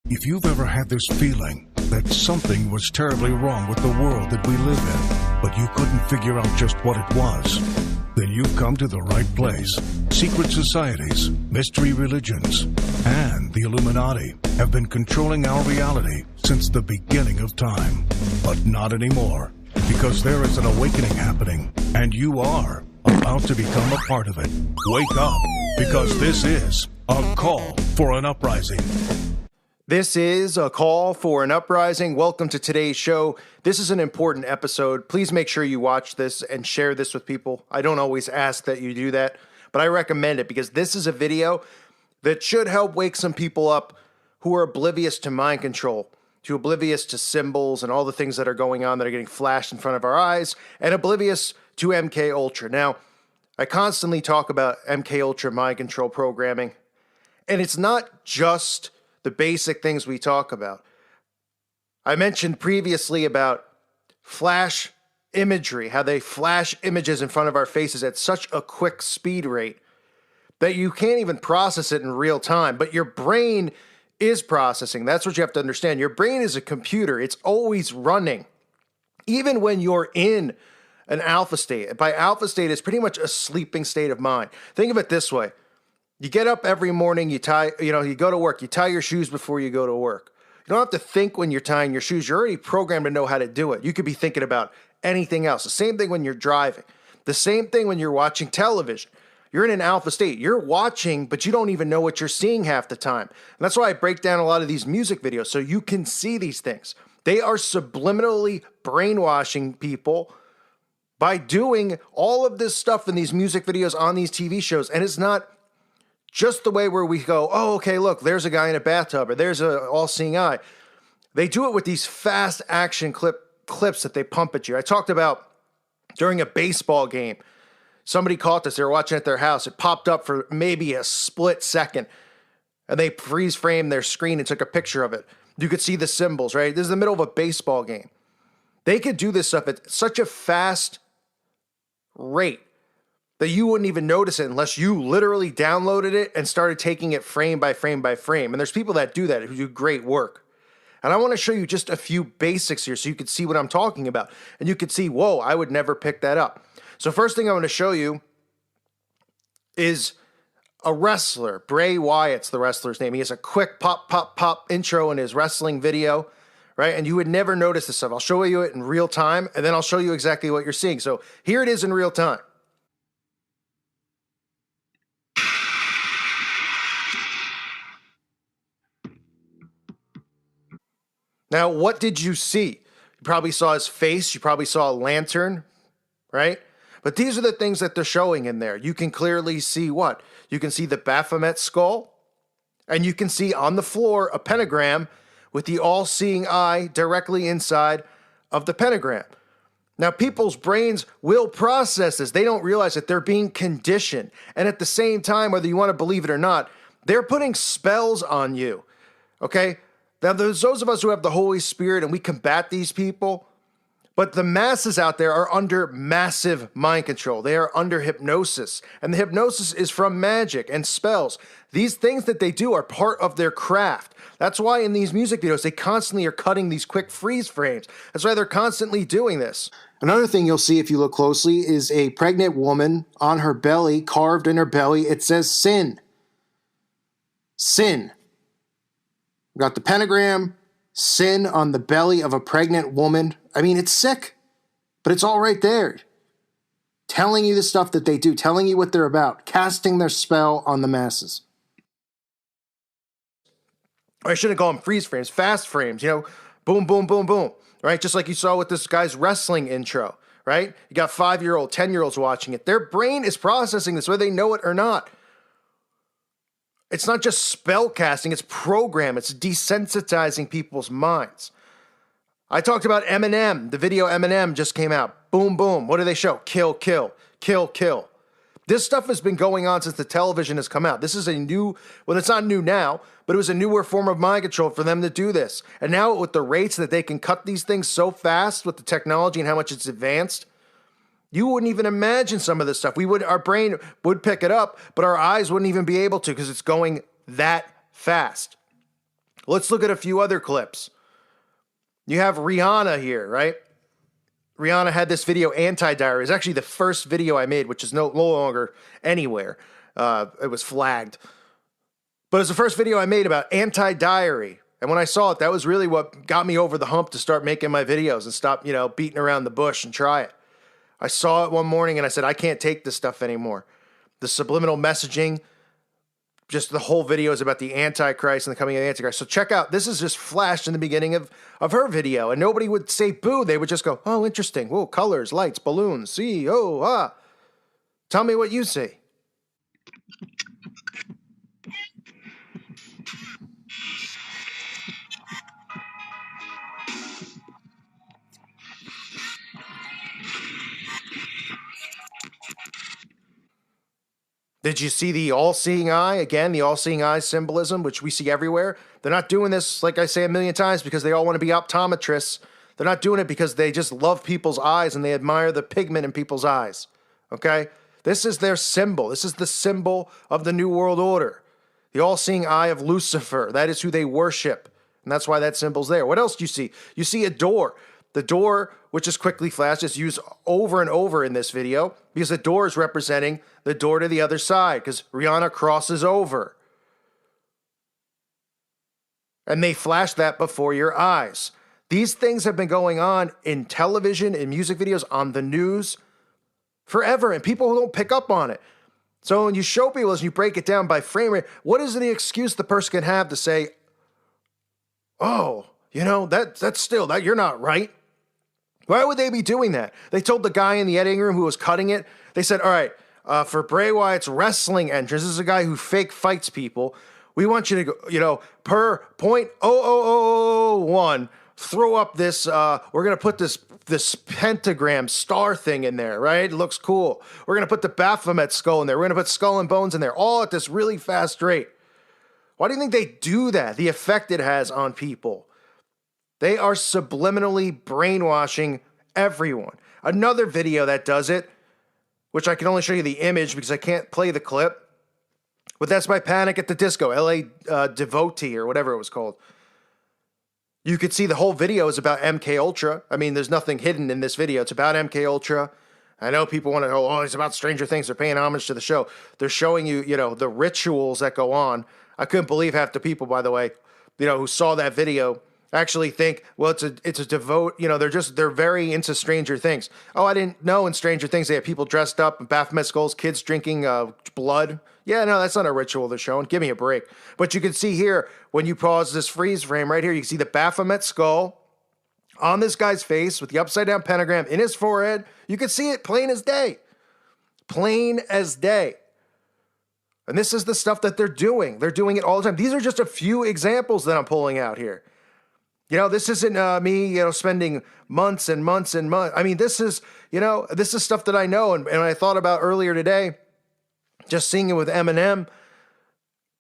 If you've ever had this feeling that something was terribly wrong with the world that we live in, but you couldn't figure out just what it was, then you've come to the right place. Secret societies, mystery religions, and the Illuminati have been controlling our reality since the beginning of time. But not anymore, because there is an awakening happening, and you are about to become a part of it. Wake up, because this is a call for an uprising. This is a call for an uprising. Welcome to today's show. This is an important episode. Please make sure you watch this and share this with people. I don't always ask that you do that, but I recommend it because this is a video that should help wake some people up who are oblivious to mind control, to oblivious to symbols and all the things that are going on that are getting flashed in front of our eyes, and oblivious to MK Ultra. Now, I constantly talk about MK Ultra mind control programming, and it's not just the basic things we talk about. I mentioned previously about flash imagery, how they flash images in front of our faces at such a quick speed rate that you can't even process it in real time, but your brain is processing. That's what you have to understand. Your brain is a computer. It's always running. Even when you're in an alpha state. By alpha state, it's pretty much a sleeping state of mind. Think of it this way. You get up every morning, you go to work, you tie your shoes before you go to work. You don't have to think when you're tying your shoes. You're already programmed to know how to do it. You could be thinking about anything else. The same thing when you're driving. The same thing when you're watching television. You're in an alpha state. You're watching, but you don't even know what you're seeing half the time. And that's why I break down a lot of these music videos so you can see these things. They are subliminally brainwashing people by doing all of this stuff in these music videos on these TV shows. And it's not just the way where we go, oh, okay, look, there's a guy in a bathtub, or there's an all-seeing eye. They do it with these fast action clips that they pump at you. I talked about during a baseball game, somebody caught this. They were watching at their house. It popped up for maybe a split second, and they freeze-framed their screen and took a picture of it. You could see the symbols, right? This is the middle of a baseball game. They could do this stuff at such a fast rate that you wouldn't even notice it unless you literally downloaded it and started taking it frame by frame by frame. And there's people that do that who do great work. And I want to show you just a few basics here so you can see what I'm talking about. And you can see, whoa, I would never pick that up. So first thing I want to show you is a wrestler. Bray Wyatt's the wrestler's name. He has a quick pop, pop, pop intro in his wrestling video, right? And you would never notice this stuff. I'll show you it in real time, and then I'll show you exactly what you're seeing. So here it is in real time. Now, what did you see? You probably saw his face. You probably saw a lantern, right? But these are the things that they're showing in there. You can clearly see what? You can see the Baphomet skull, and you can see on the floor a pentagram with the all-seeing eye directly inside of the pentagram. Now, people's brains will process this. They don't realize that they're being conditioned. And at the same time, whether you want to believe it or not, they're putting spells on you, okay? Now, there's those of us who have the Holy Spirit and we combat these people, but the masses out there are under massive mind control. They are under hypnosis, and the hypnosis is from magic and spells. These things that they do are part of their craft. That's why in these music videos, they constantly are cutting these quick freeze frames. That's why they're constantly doing this. Another thing you'll see if you look closely is a pregnant woman on her belly, carved in her belly. It says sin. Sin. We got the pentagram, sin on the belly of a pregnant woman. I mean, it's sick, but it's all right there. Telling you the stuff that they do, telling you what they're about, casting their spell on the masses. Or I shouldn't call them freeze frames, fast frames, boom, boom, boom, boom, right? Just like you saw with this guy's wrestling intro, right? You got 5-year-old, 10-year-olds watching it. Their brain is processing this, whether they know it or not. It's not just spell casting, it's program. It's desensitizing people's minds. I talked about Eminem. The video Eminem just came out. Boom, boom. What do they show? Kill, kill, kill, kill. This stuff has been going on since the television has come out. This is a new, well, it's not new now, but it was a newer form of mind control for them to do this. And now with the rates that they can cut these things so fast with the technology and how much it's advanced, you wouldn't even imagine some of this stuff. Our brain would pick it up, but our eyes wouldn't even be able to because it's going that fast. Let's look at a few other clips. You have Rihanna here, right? Rihanna had this video, Anti-Diary. It's actually the first video I made, which is no longer anywhere. It was flagged. But it's the first video I made about Anti-Diary. And when I saw it, that was really what got me over the hump to start making my videos and stop, beating around the bush and try it. I saw it one morning and I said, I can't take this stuff anymore. The subliminal messaging, just the whole video is about the Antichrist and the coming of the Antichrist. So check out, this is just flashed in the beginning of her video. And nobody would say boo. They would just go, oh, interesting. Whoa, colors, lights, balloons. See, oh, ah. Tell me what you see. Did you see the all-seeing eye? Again, the all-seeing eye symbolism, which we see everywhere. They're not doing this, like I say a million times, because they all want to be optometrists. They're not doing it because they just love people's eyes and they admire the pigment in people's eyes. Okay? This is their symbol. This is the symbol of the New World Order. The all-seeing eye of Lucifer. That is who they worship. And that's why that symbol's there. What else do you see? You see a door. The door, which is quickly flashed, is used over and over in this video because the door is representing the door to the other side because Rihanna crosses over. And they flash that before your eyes. These things have been going on in television, in music videos, on the news forever, and people don't pick up on it. So when you show people this and you break it down by frame rate, what is the excuse the person can have to say, oh, that's still, that you're not right? Why would they be doing that? They told the guy in the editing room who was cutting it, they said, all right, for Bray Wyatt's wrestling entrance, this is a guy who fake fights people. We want you to go, per 0.00001, throw up this, we're going to put this pentagram star thing in there, right? It looks cool. We're going to put the Baphomet skull in there. We're going to put skull and bones in there, all at this really fast rate. Why do you think they do that? The effect it has on people. They are subliminally brainwashing everyone. Another video that does it, which I can only show you the image because I can't play the clip, but that's by Panic at the Disco, LA Devotee or whatever it was called. You could see the whole video is about MK Ultra. I mean, there's nothing hidden in this video. It's about MK Ultra. I know people want to go, oh, it's about Stranger Things. They're paying homage to the show. They're showing you, the rituals that go on. I couldn't believe half the people, by the way, who saw that video actually think, well, it's a devote, they're very into Stranger Things. Oh, I didn't know in Stranger Things they had people dressed up in Baphomet skulls, kids drinking blood. Yeah, no, that's not a ritual they're showing. Give me a break. But you can see here, when you pause this freeze frame right here, you can see the Baphomet skull on this guy's face with the upside down pentagram in his forehead. You can see it plain as day. Plain as day. And this is the stuff that they're doing. They're doing it all the time. These are just a few examples that I'm pulling out here. This isn't me, spending months and months and months. I mean, this is stuff that I know. And I thought about earlier today, just seeing it with Eminem,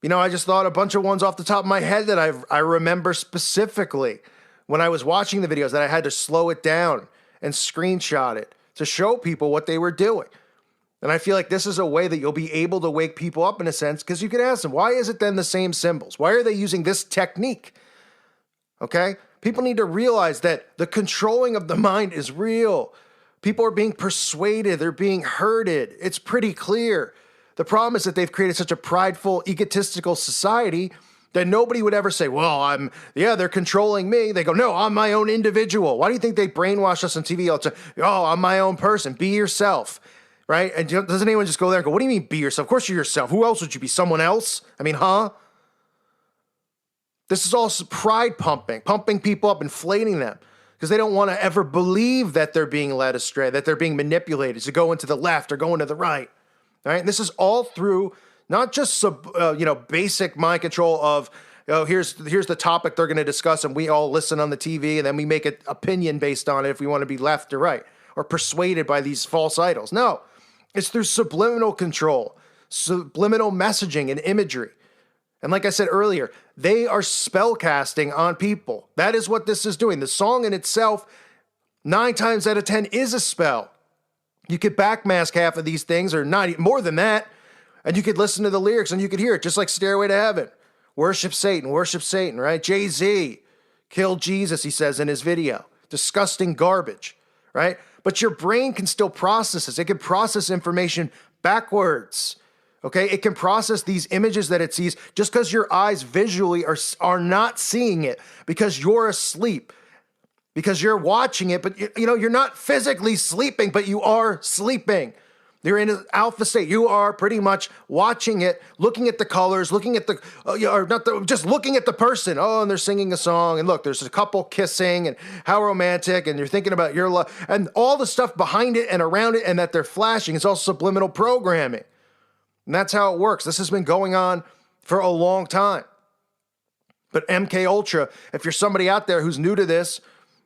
I just thought a bunch of ones off the top of my head that I remember specifically when I was watching the videos that I had to slow it down and screenshot it to show people what they were doing. And I feel like this is a way that you'll be able to wake people up in a sense, because you can ask them, why is it then the same symbols? Why are they using this technique? Okay? People need to realize that the controlling of the mind is real. People are being persuaded. They're being herded. It's pretty clear. The problem is that they've created such a prideful, egotistical society that nobody would ever say, well, they're controlling me. They go, no, I'm my own individual. Why do you think they brainwash us on TV all the time? Oh, I'm my own person. Be yourself. Right? And doesn't anyone just go there and go, what do you mean be yourself? Of course you're yourself. Who else would you be? Someone else? I mean, huh? This is all pride pumping people up, inflating them because they don't want to ever believe that they're being led astray, that they're being manipulated to go into the left or go into the right. All right? And this is all through not just basic mind control of, here's the topic they're going to discuss and we all listen on the TV and then we make an opinion based on it if we want to be left or right or persuaded by these false idols. No. It's through subliminal control, subliminal messaging and imagery. And like I said earlier, they are spellcasting on people. That is what this is doing. The song in itself, 9 times out of 10, is a spell. You could backmask half of these things, or not more than that, and you could listen to the lyrics and you could hear it, just like Stairway to Heaven. Worship Satan, right? Jay-Z killed Jesus, he says in his video. Disgusting garbage, right? But your brain can still process this. It can process information backwards, okay? It can process these images that it sees just because your eyes visually are not seeing it because you're asleep, because you're watching it, but you're not physically sleeping, but you are sleeping. You're in an alpha state. You are pretty much watching it, looking at the colors, looking at just looking at the person. Oh, and they're singing a song. And look, there's a couple kissing and how romantic. And you're thinking about your love and all the stuff behind it and around it and that they're flashing. It's all subliminal programming. And that's how it works. This has been going on for a long time. But MK Ultra, if you're somebody out there who's new to this,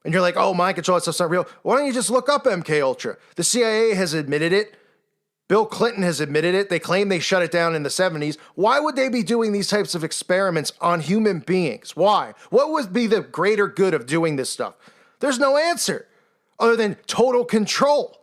and you're like, oh, mind control, that stuff's not real, why don't you just look up MK Ultra? The CIA has admitted it. Bill Clinton has admitted it. They claim they shut it down in the 70s. Why would they be doing these types of experiments on human beings? Why? What would be the greater good of doing this stuff? There's no answer other than total control.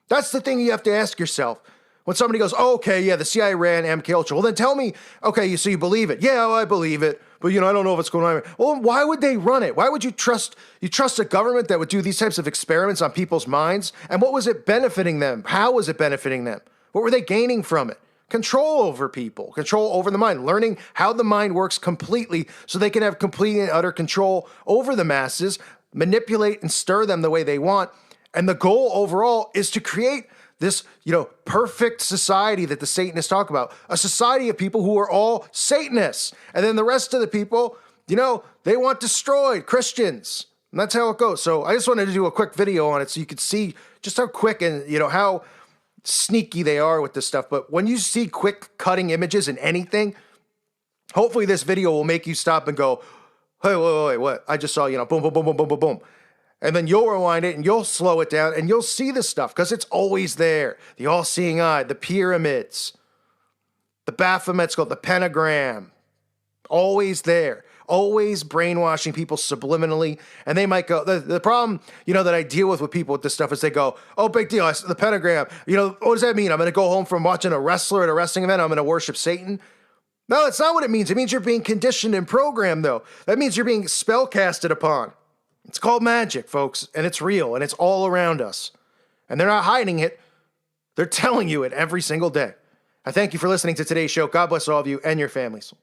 That's the thing you have to ask yourself. When somebody goes, oh, okay, yeah, the CIA ran MK Ultra. Well, then tell me, okay, so you believe it. Yeah, well, I believe it. But, I don't know what's going on. Well, why would they run it? Why would you trust a government that would do these types of experiments on people's minds? And what was it benefiting them? How was it benefiting them? What were they gaining from it? Control over people, control over the mind, learning how the mind works completely so they can have complete and utter control over the masses, manipulate and stir them the way they want. And the goal overall is to create this, perfect society that the Satanists talk about, a society of people who are all Satanists. And then the rest of the people, they want destroyed, Christians. And that's how it goes. So I just wanted to do a quick video on it so you could see just how quick and, how sneaky they are with this stuff. But when you see quick cutting images in anything, hopefully this video will make you stop and go, hey, wait, what? I just saw, boom, boom, boom, boom, boom, boom, boom. And then you'll rewind it and you'll slow it down and you'll see this stuff because it's always there. The all-seeing eye, the pyramids, the Baphomet skull, the pentagram, always there. Always brainwashing people subliminally. And they might go, the problem, that I deal with people with this stuff is they go, oh, big deal, the pentagram. What does that mean? I'm going to go home from watching a wrestler at a wrestling event. I'm going to worship Satan. No, that's not what it means. It means you're being conditioned and programmed, though. That means you're being spellcasted upon. It's called magic, folks, and it's real, and it's all around us. And they're not hiding it. They're telling you it every single day. I thank you for listening to today's show. God bless all of you and your families.